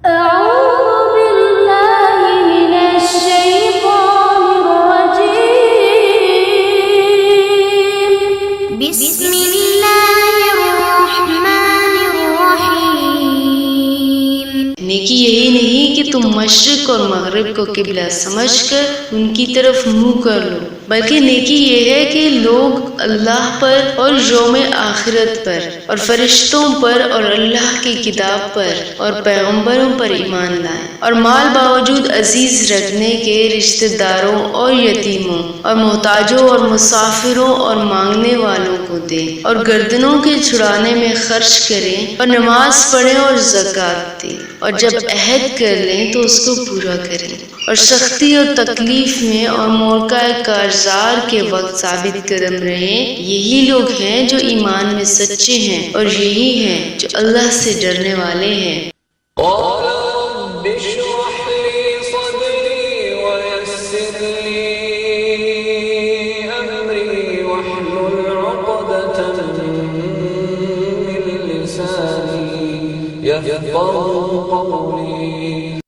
أعوذ بالله من الشيطان الرجيم بسم الله الرحمن الرحيم نیکی یہی نہیں کہ تم مشرق اور مغرب کو قبلہ سمجھ کر ان کی طرف منہ کر لو، بلکہ نیکی یہ ہے کہ لوگ اللہ پر اور یوم آخرت پر اور فرشتوں پر اور اللہ کی کتاب پر اور پیغمبروں پر ایمان لائیں، اور مال باوجود عزیز رکھنے کے رشتہ داروں اور یتیموں اور محتاجوں اور مسافروں اور مانگنے والوں کو دیں، اور گردنوں کے چھڑانے میں خرچ کریں، اور نماز پڑھیں اور زکوٰۃ دیں، اور جب عہد کر لیں تو اس کو پورا کریں، اور سختی اور تکلیف میں اور موقع کارزار کے وقت ثابت قدم رہیں۔ یہی لوگ ہیں جو ایمان میں سچے ہیں، اور یہی ہیں جو اللہ سے ڈرنے والے ہیں۔ قال رب اشرح لي صدري ويسر لي أمري واحلل عقدة من لساني يفقهوا قولي